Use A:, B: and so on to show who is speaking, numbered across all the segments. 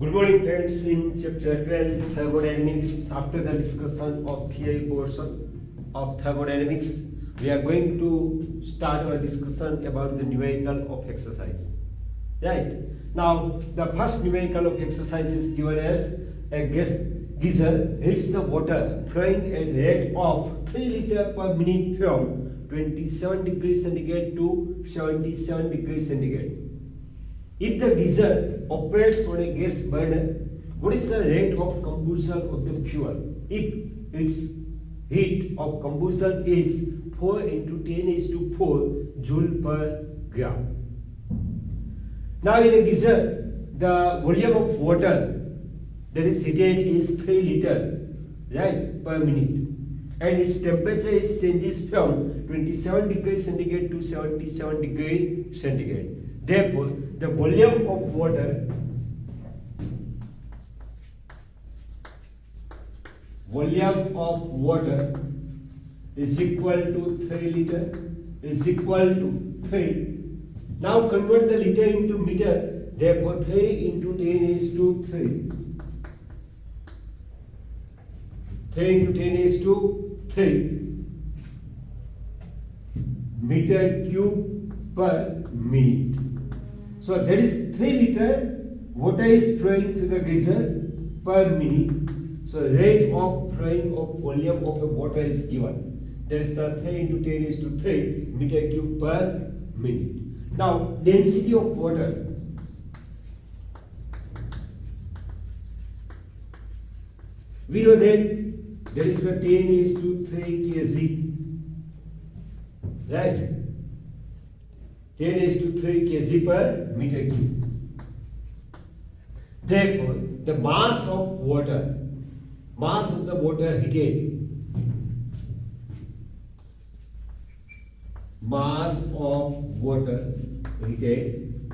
A: Good morning friends. In chapter 12 thermodynamics, after the discussion of theory portion of thermodynamics, we are going to start our discussion about the numerical of exercise. Right? Now the first numerical of exercise is given as a geyser hits the water flowing at a rate of 3 liters per minute from 27 degrees centigrade to 77 degrees centigrade. If the geyser operates on a gas burner, what is the rate of combustion of the fuel? If its heat of combustion is 4 into 10⁴ joule per gram. Now in a geyser, the volume of water that is heated is 3 liters, right, per minute, and its temperature is changes from 27 degrees centigrade to 77 degrees centigrade. Therefore, the volume of water is equal to 3 liter is equal to 3. Now convert the liter into meter. Therefore, 3 into 10⁵. 3 into 10⁵ meter cube per minute. So that is 3 liter water is flowing through the geyser per minute. So rate of flowing of volume of the water is given. That is the 3 into 10⁵ meter cube per minute. Now density of water. We know that there is the 10⁵ kg. Right? 10⁵ kg per meter cube. Therefore, the mass of the water heated,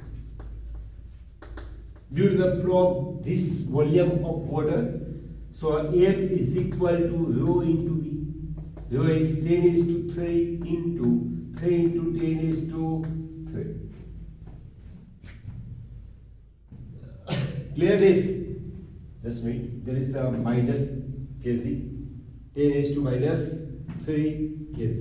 A: due to the flow of this volume of water, so M is equal to rho into V. Rho is 10⁵ into 3 into 10⁵. Clear this? Just wait. There is the minus kg. 10⁻³ kg.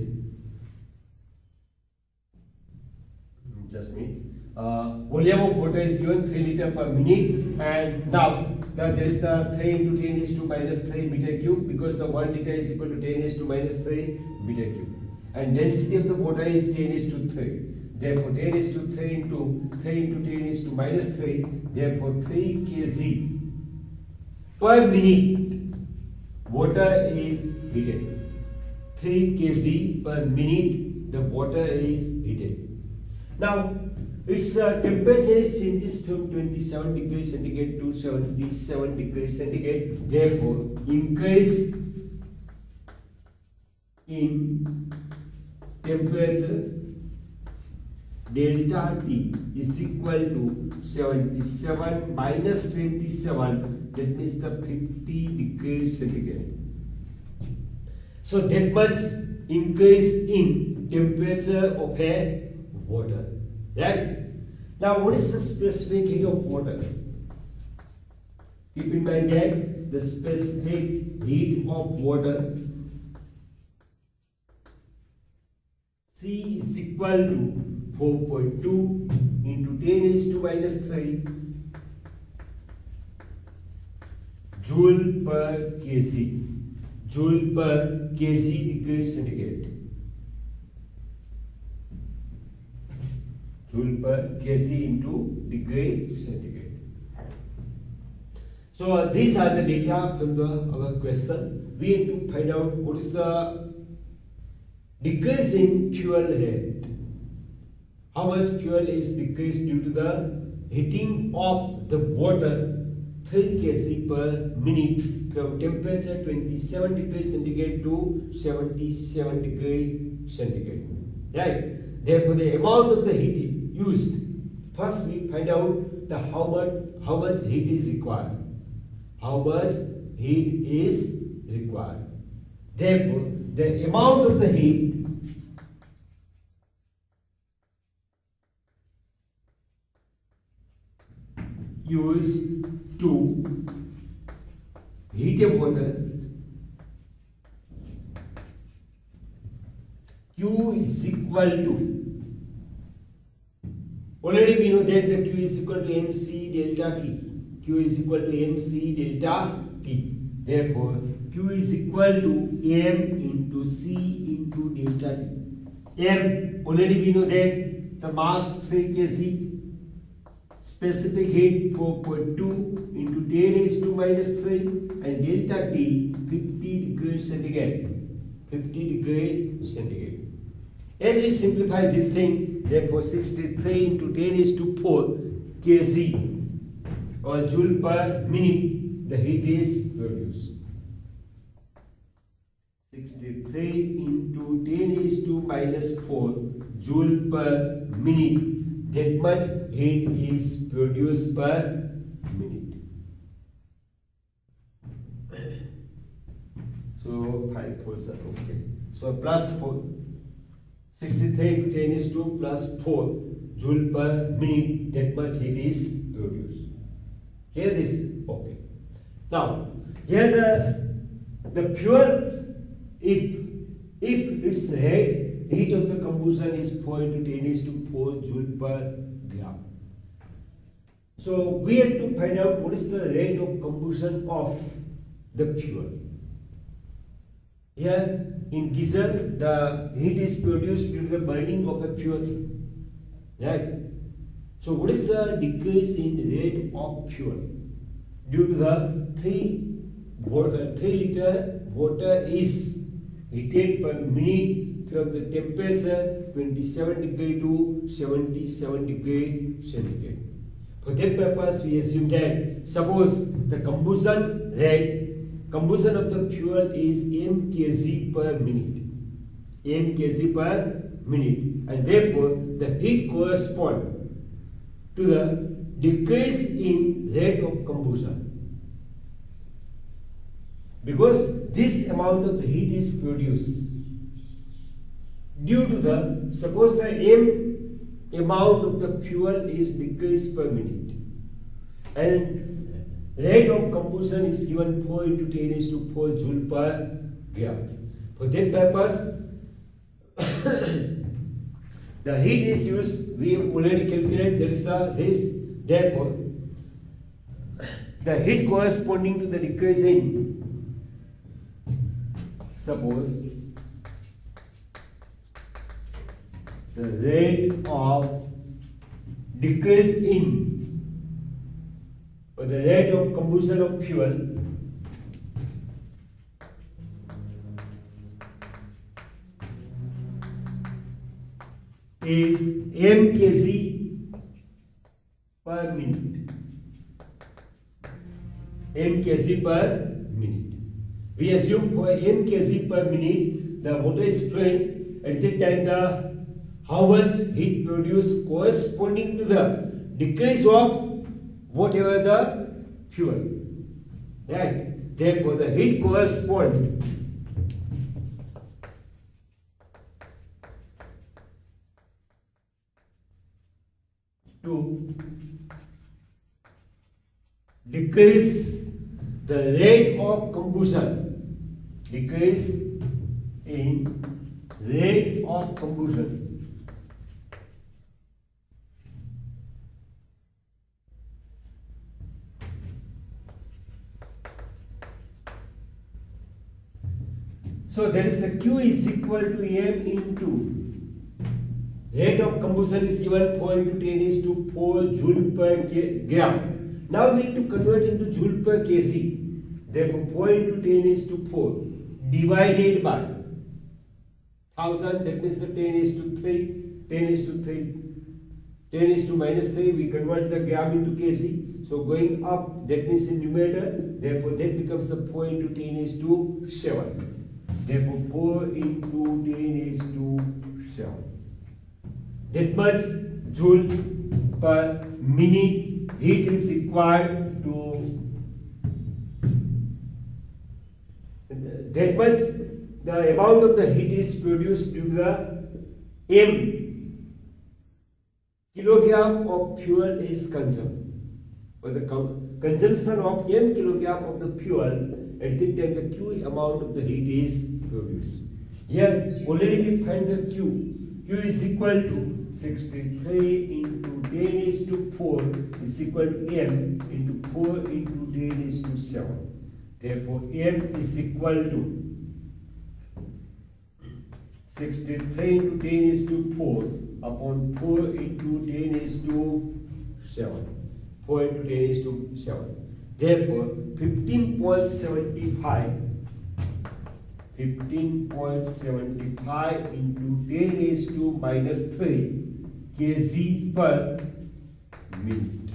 A: Just wait. Volume of water is given 3 liters per minute, and now there is the 3 into 10⁻³ meter cube, because the 1 liter is equal to 10⁻³ meter cube, and density of the water is 10⁵. Therefore 10⁵ into 3 into 10⁻³, therefore 3 kg per minute water is heated. 3 kg per minute the water is heated. Now its temperature changes from 27 degrees centigrade to 77 degrees centigrade. Therefore, increase in temperature delta T is equal to 77 minus 27. That means the 50 degrees centigrade. So that much increase in temperature of a water. Right? Now, what is the specific heat of water? Keep in mind that the specific heat of water C is equal to 4.2 into 10⁻³ joule per kg. Joule per kg degree centigrade. Joule per kg into degree centigrade. So these are the data from our question. We have to find out what is the decrease in fuel rate. How much fuel is decreased due to the heating of the water 3 kg per minute from temperature 27 degrees centigrade to 77 degrees centigrade. Right? Therefore, the amount of the heat used. First, we find out the how much heat is required. How much heat is required. Therefore, the amount of the heat used to heat of water, Q is equal to, already we know that the Q is equal to MC delta T. Q is equal to MC delta T. Therefore, Q is equal to M into C into delta T. M, already we know that the mass 3 kg, specific heat 4.2 into 10 is to minus 3, and delta T 50 degrees centigrade. 50 degrees centigrade. As we simplify this thing, therefore 63 into 10 is to 4 kg or joule per minute, the heat is produced. 63 into 10 is to minus 4 joule per minute, that much heat is produced per minute. So 5 4 okay. So plus 4. 63 into 10 is to plus 4 joule per minute, that much heat is produced. Here this, okay. Now, here the fuel, if its heat of the combustion is 4 into 10 is to 4 joule per gram. So we have to find out what is the rate of combustion of the fuel. Here in geyser, the heat is produced due to the burning of a fuel, right? So what is the decrease in rate of fuel? Due to the 3 liter water is heated per minute from the temperature 27 degree to 77 degree centigrade. For that purpose, we assume that suppose the combustion of the fuel is m kg per minute, and therefore the heat corresponds to the decrease in rate of combustion. Because this amount of the heat is produced due to the, suppose the m amount of the fuel is decreased per minute, and rate of combustion is given 4 into 10 is to 4 joule per gram. For that purpose, the heat is used, we have already calculated, that is this. Therefore, the heat corresponding to the decrease in, suppose the rate of decrease in, or the rate of combustion of fuel is m kg per minute. M kg per minute. We assume for m kg per minute, the water is flowing. At that time, how much heat produced corresponding to the decrease of whatever the fuel. Right? Therefore, the heat corresponds to decrease the rate of combustion, decrease in rate of combustion. So that is the Q is equal to M into rate of combustion is given 4 into 10 is to 4 joule per gram. Now we need to convert into joule per kg. Therefore 4 into 10 is to 4 divided by 1000, that means the 10 is to 3, 10 is to 3, 10 is to minus 3, we convert the gram into kg. So going up, that means in numerator, therefore that becomes the 4 into 10 is to 7. Therefore 4 into 10 is to 7. That much joule per minute heat is required to, that much the amount of the heat is produced due to the m kilogram of fuel is consumed, or the consumption of m kilogram of the fuel, at that time the Q amount of the heat is produced. Here already we find the Q. Q is equal to 63 into 10 is to 4 is equal to m into 4 into 10 is to 7. Therefore, m is equal to 63 into 10 is to 4 upon 4 into 10 is to 7. 4 into 10 is to 7. Therefore, 15.75 into 10 is to minus 3 kg per minute.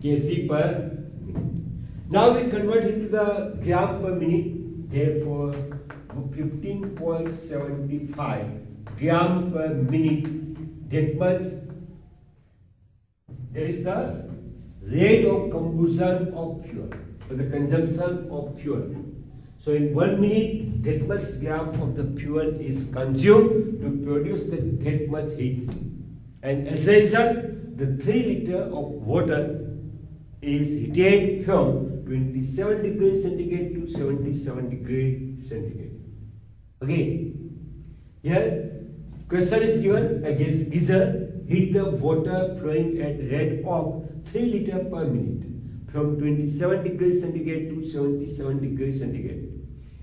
A: Kg per minute. Now we convert into the gram per minute. Therefore, 15.75 gram per minute. That much. That is the rate of combustion of fuel, or the consumption of fuel. So in 1 minute, that much gram of the fuel is consumed to produce that much heat. And as a result, the 3 liter of water is heated from 27 degrees centigrade to 77 degrees centigrade. Again, here question is given, a geyser heat the water flowing at rate of 3 liter per minute from 27 degrees centigrade to 77 degrees centigrade.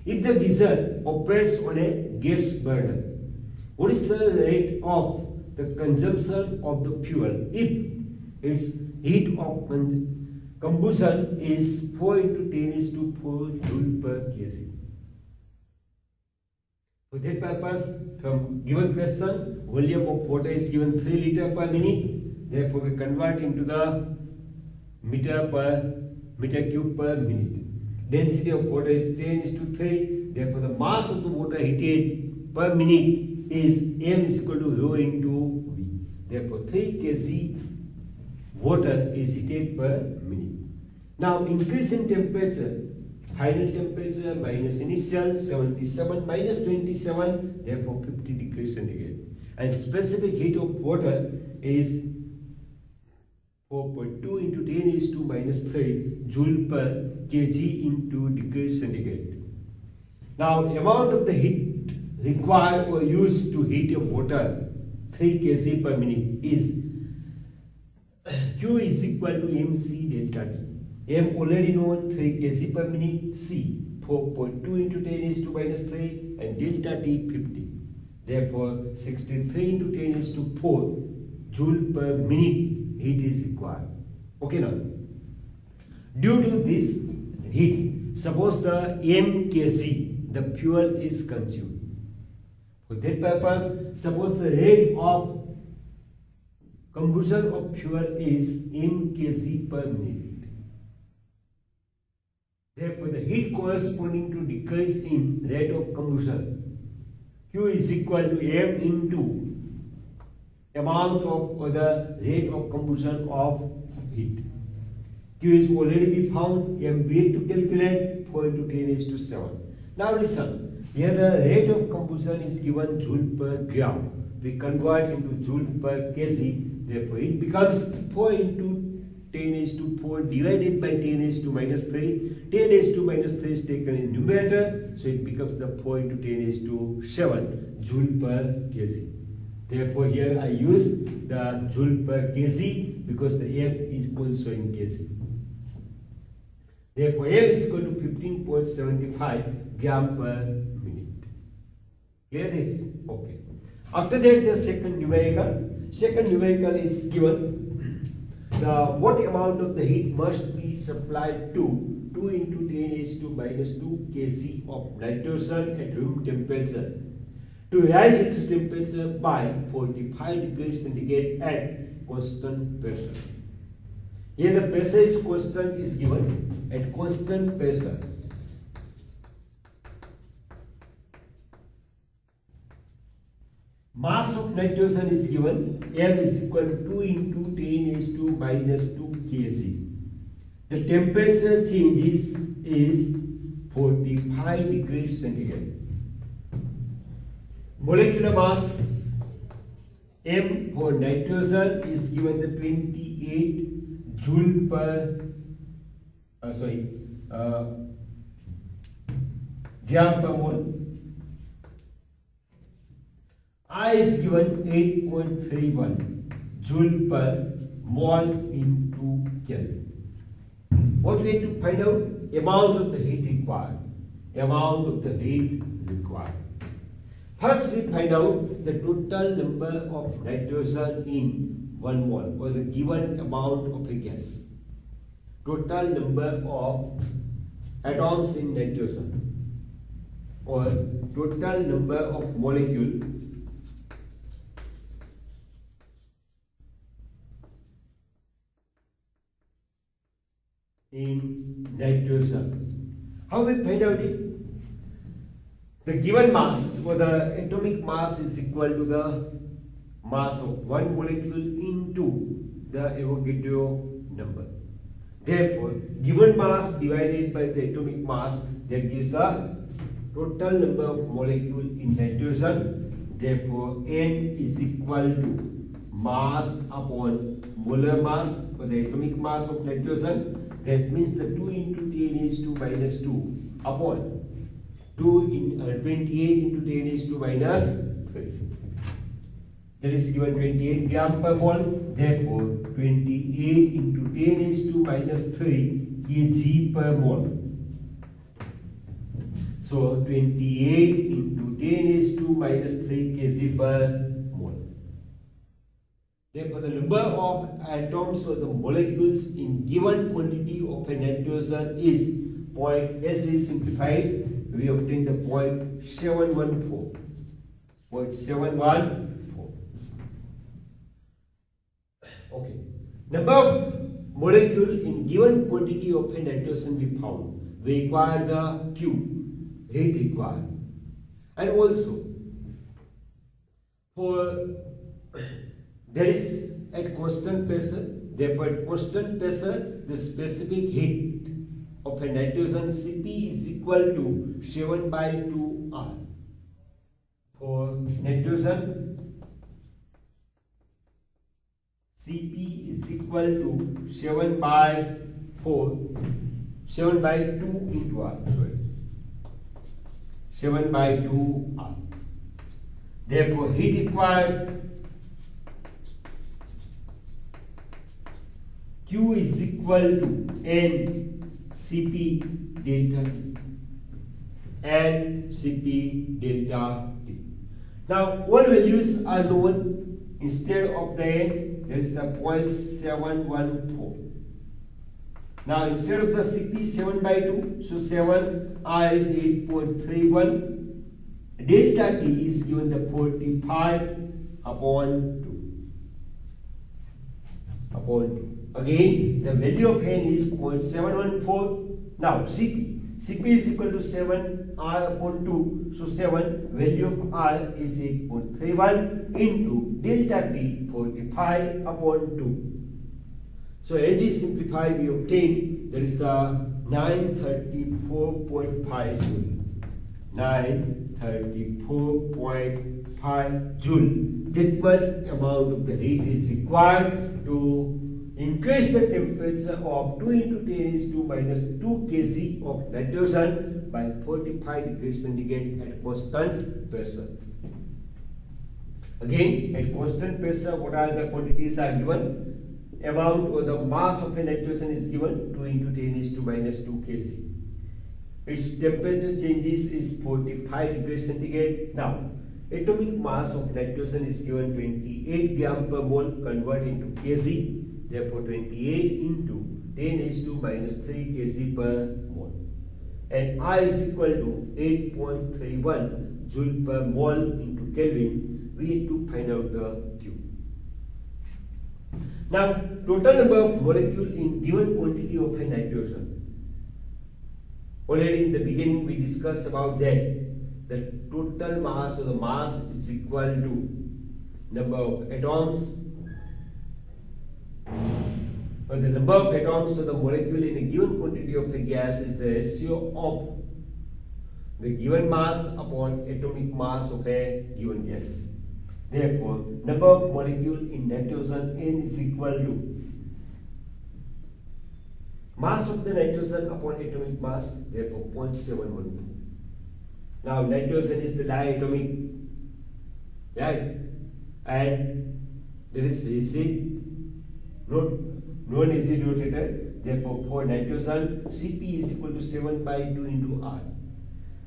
A: If the geyser operates on a gas burner, what is the rate of the consumption of the fuel if its heat of combustion is 4 into 10 is to 4 joule per kg? For that purpose, from given question, volume of water is given 3 liter per minute. Therefore, we convert into the meter cube per minute. Density of water is 10 is to 3. Therefore, the mass of the water heated per minute is m is equal to rho into v. Therefore, 3 kg water is heated per minute. Now, increase in temperature. Final temperature minus initial 77 minus 27, therefore 50 degrees centigrade. And specific heat of water is 4.2 into 10 is to minus 3 joule per kg into degrees centigrade. Now, amount of the heat required or used to heat a water 3 kg per minute is Q is equal to mc delta T. M already known 3 kg per minute, C 4.2 into 10 is to minus 3 and delta T 50. Therefore, 63 into 10 is to 4 joule per minute heat is required. Okay now. Due to this heat, suppose the m kg, the fuel is consumed. For that purpose, suppose the rate of combustion of fuel is m kg per minute. Therefore, the heat corresponding to decrease in rate of combustion, Q is equal to m into amount of or the rate of combustion of heat. Q is already be found, m we have to calculate 4 into 10 is to 7. Now listen, here the rate of combustion is given joule per gram. We convert into joule per kg, therefore it becomes 4 into 10 is to 4 divided by 10 is to minus 3. 10 is to minus 3 is taken in numerator, so it becomes the 4 into 10 is to 7 joule per kg. Therefore, here I use the joule per kg because the m is also in kg. Therefore, m is equal to 15.75 gram per minute. Clear this? Okay. After that, the second numerical. Second numerical is given. What amount of the heat must be supplied to 2 into 10 is to minus 2 kg of nitrogen at room temperature to rise its temperature by 45 degrees centigrade at constant pressure. Here the pressure is constant is given at constant pressure. Mass of nitrogen is given, m is equal to 2 into 10 is to minus 2 kg. The temperature changes is 45 degrees centigrade. Molecular mass m for nitrogen is given the 28 joule per gram per mole. I is given 8.31 joule per mole into Kelvin. What we have to find out? Amount of the heat required. Amount of the heat required. First, we find out the total number of nitrogen in 1 mole or the given amount of a gas. Total number of atoms in nitrogen or total number of molecules in nitrogen. How we find out it? The given mass or the atomic mass is equal to the mass of one molecule into the Avogadro number. Therefore, given mass divided by the atomic mass, that gives the total number of molecules in nitrogen. Therefore, N is equal to mass upon molar mass for the atomic mass of nitrogen. That means the 2 into 10 is to minus 2 upon 28 into 10 is to minus 3. That is given 28 gram per mole. Therefore, 28 into 10 is to minus 3 kg per mole. So 28 into 10 is to minus 3 kg per mole. Therefore, the number of atoms or the molecules in given quantity of a nitrogen is as we simplified, we obtain the 0.714. 0.714. Okay. Number of molecule in given quantity of a nitrogen we found. We require the Q, heat required. And also, for there is at constant pressure, therefore at constant pressure, the specific heat of a nitrogen Cp is equal to 7 by 2 R. For nitrogen, Cp is equal to 7 by 2 into R. Sorry. 7 by 2 R. Therefore, heat required Q is equal to N Cp delta T and Cp delta T. Now all values are known. Instead of the N, there is the 0.714. Now instead of the Cp 7 by 2, so 7 R is 8.31. Delta T is given the 45 upon 2. Again, the value of N is 0.714. Now, Cp is equal to 7 R upon 2. So, 7 value of R is 8.31 into delta T 45 upon 2. So, as we simplify, we obtain that is the 934.5 joule. 934.5 joule. That much amount of the heat is required to increase the temperature of 2 into 10 is to minus 2 kg of nitrogen by 45 degrees centigrade at constant pressure. Again, at constant pressure, what are the quantities are given? Amount or the mass of a nitrogen is given 2 into 10 is to minus 2 kg. Its temperature changes is 45 degrees centigrade. Now, atomic mass of nitrogen is given 28 gram per mole, convert into kg. Therefore, 28 into 10 is to minus 3 kg per mole. And I is equal to 8.31 joule per mole into Kelvin. We need to find out the Q. Now, total number of molecules in given quantity of a nitrogen. Already in the beginning we discussed about that. The total mass or the mass is equal to number of atoms or the number of atoms of the molecule in a given quantity of a gas is the ratio of the given mass upon atomic mass of a given gas. Therefore, number of molecule in nitrogen N is equal to Mass of the nitrogen upon atomic mass, therefore 0.714. Now nitrogen is the diatomic, right? And there is acid, non-acid rotator. Therefore, for nitrogen, Cp is equal to 7 by 2 into R.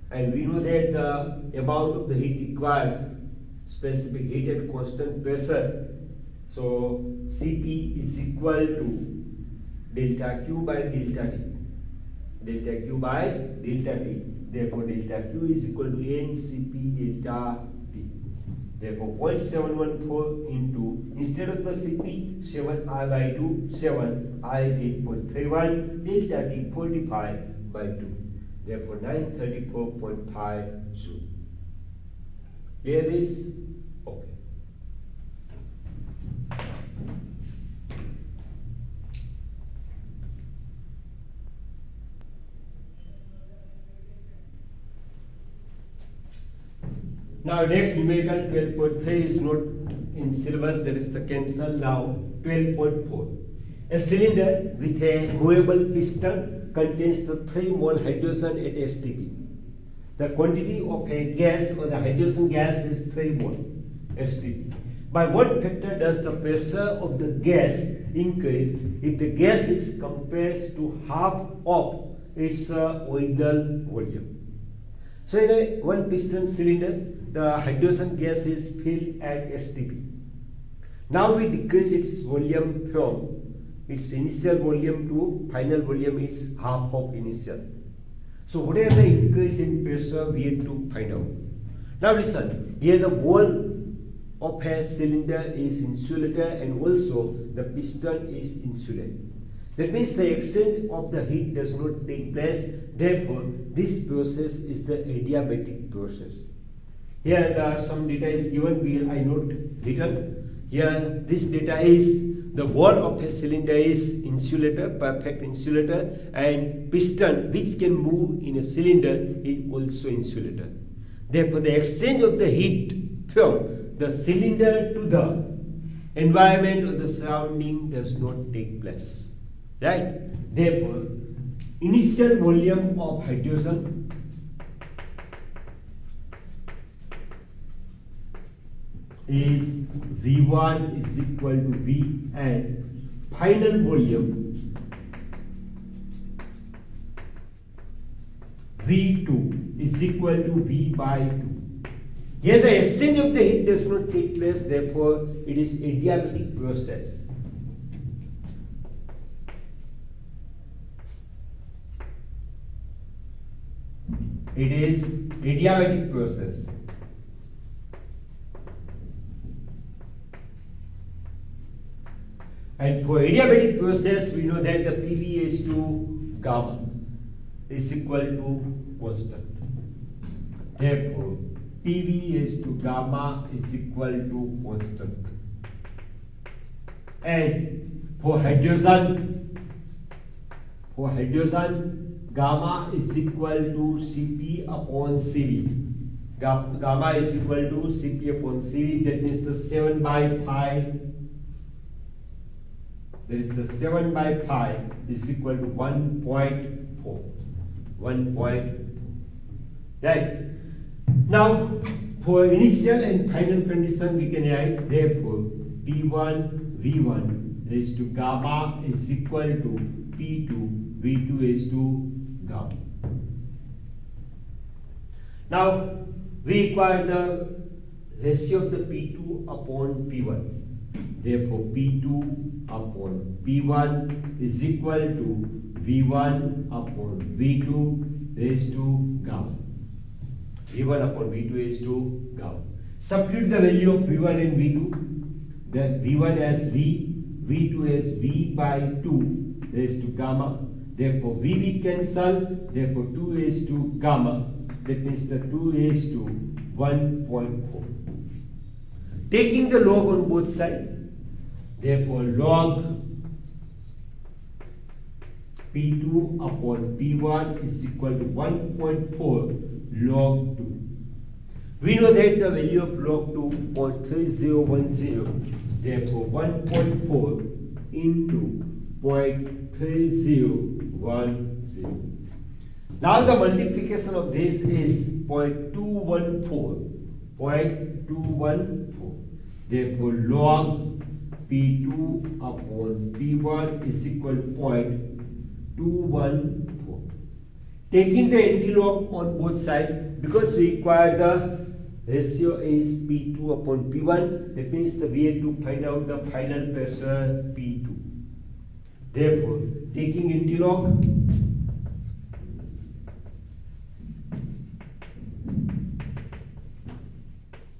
A: And we know that the amount of the heat required, specific heat at constant pressure. So Cp is equal to delta Q by delta T. Delta Q by delta T. Therefore, delta Q is equal to NCp delta T. Therefore, 0.714 into, instead of the Cp, 7R by 2, 7, R is 8.31, delta T 45 by 2. Therefore, 934.5 joule. Clear this? Okay. Now next numerical 12.3 is not in syllabus, that is the cancel. Now 12.4. A cylinder with a movable piston contains the 3 mole hydrogen at STP. The quantity of a gas or the hydrogen gas is 3 mole STP. By what factor does the pressure of the gas increase if the gas is compressed to half of its original volume? So in a one piston cylinder, the hydrogen gas is filled at STP. Now we decrease its volume from its initial volume to final volume is half of initial. So what is the increase in pressure we have to find out. Now listen, here the wall of a cylinder is insulated and also the piston is insulated. That means the exchange of the heat does not take place. Therefore, this process is the adiabatic process. Here some data is given, I note written. Here this data is the wall of a cylinder is insulator, perfect insulator, and piston which can move in a cylinder is also insulator. Therefore, the exchange of the heat from the cylinder to the environment or the surrounding does not take place. Right? Therefore, initial volume of hydrogen is V1 is equal to V, and final volume V2 is equal to V by 2. Here the exchange of the heat does not take place, therefore it is adiabatic process. It is adiabatic process. And for adiabatic process, we know that the PV is to gamma is equal to constant. Therefore, PV is to gamma is equal to constant. And for hydrogen, gamma is equal to Cp upon Cv. Gamma is equal to Cp upon Cv. That means the 7 by 5. That is the 7 by 5 is equal to 1.4. 1. Right. Now, for initial and final condition, we can write therefore P1 V1 is to gamma is equal to P2 V2 is to gamma. Now we require the ratio of the P2 upon P1. Therefore P2 upon P1 is equal to V1 upon V2 raised to gamma. V1 upon V2 is to gamma. Substitute the value of V1 and V2. Then V1 as V, V2 as V by 2 raised to gamma. Therefore VV cancel, therefore 2 raised to gamma. That means the 2 raised to 1.4. Taking the log on both sides, therefore log P2 upon P1 is equal to 1.4 log 2. We know that the value of log 2 0.3010. Therefore 1.4 into 0.3010. Now the multiplication of this is 0.214. 0.214. Therefore, log P2 upon P1 is equal to 0.214. Taking the antilog on both sides, because we require the ratio is P2 upon P1, that means we have to find out the final pressure P2. Therefore, taking antilog,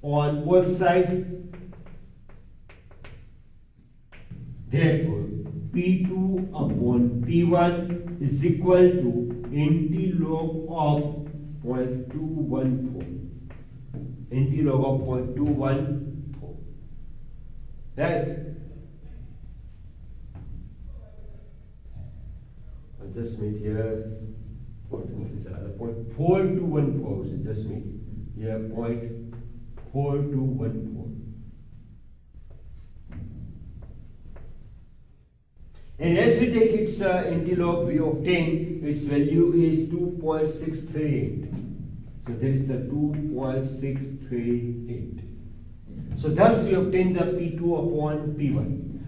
A: on both sides, therefore P2 upon P1 is equal to antilog of 0.214. Antilog of 0.214. Right? Adjustment here. What is this other point? 0.4214. So just me here 0.4214. And as we take its antilog, we obtain its value is 2.638. So that is the 2.638. So thus we obtain the P2 upon P1.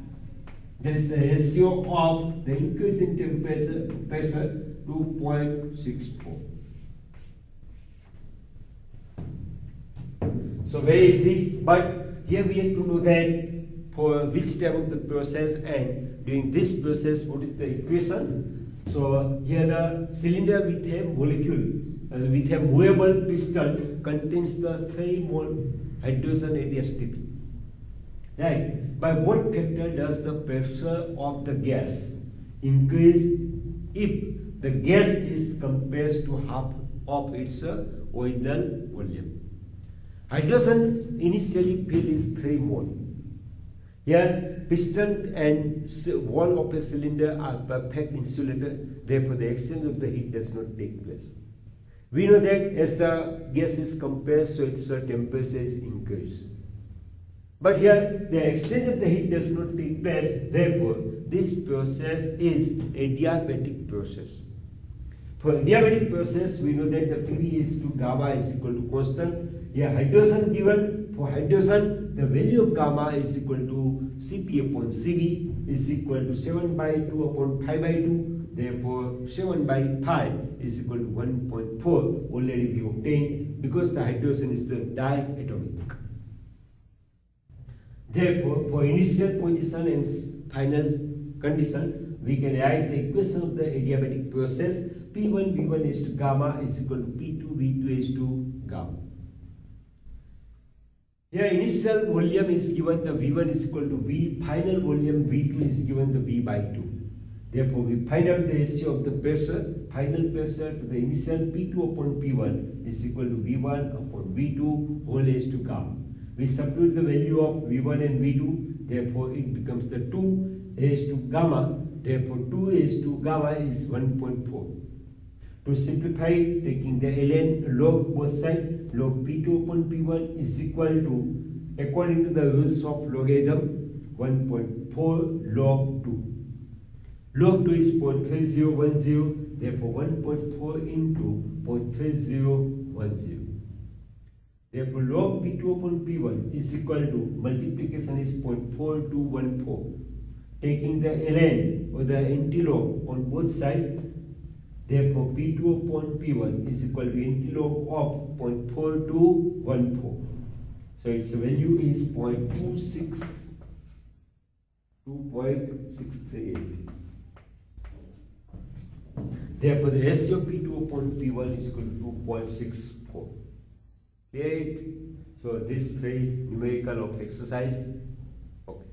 A: That is the ratio of the increase in temperature 2.64. So very easy, but here we have to know that for which step of the process and during this process what is the equation. So here the cylinder with a molecule with a movable piston contains the 3 mole hydrogen ADS-TP. Right? By what factor does the pressure of the gas increase if the gas is compressed to half of its original volume? Hydrogen initially fills 3 mole. Here, piston and wall of a cylinder are perfect insulator, therefore the exchange of the heat does not take place. We know that as the gas is compressed, so its temperature is increased. But here, the exchange of the heat does not take place, therefore this process is adiabatic process. For adiabatic process, we know that the PV is to gamma is equal to constant. Here, hydrogen given. For hydrogen, the value of gamma is equal to Cp upon Cv is equal to 7 by 2 upon 5 by 2. Therefore, 7 by 5 is equal to 1.4. Already we obtained because the hydrogen is the diatomic. Therefore, for initial position and final condition, we can write the equation of the adiabatic process. P1 V1 is to gamma is equal to P2 V2 is to gamma. Here initial volume is given the V1 is equal to V, final volume V2 is given the V by 2. Therefore, we find out the ratio of the pressure, final pressure to the initial P2 upon P1 is equal to V1 upon V2 whole raised to gamma. We substitute the value of V1 and V2, therefore it becomes the 2 raised to gamma, therefore 2 raised to gamma is 1.4. To simplify, taking the ln log both sides, log P2 upon P1 is equal to, according to the rules of logarithm, 1.4 log 2. Log 2 is 0.3010, therefore 1.4 into 0.3010. Therefore, log P2 upon P1 is equal to, multiplication is 0.4214. Taking the ln or the antilog on both sides, therefore P2 upon P1 is equal to antilog of 0.4214. So its value is 2.638. Therefore, the ratio of P2 upon P1 is equal to 2.64. Clear it? So these 3 numerical of exercise. Okay.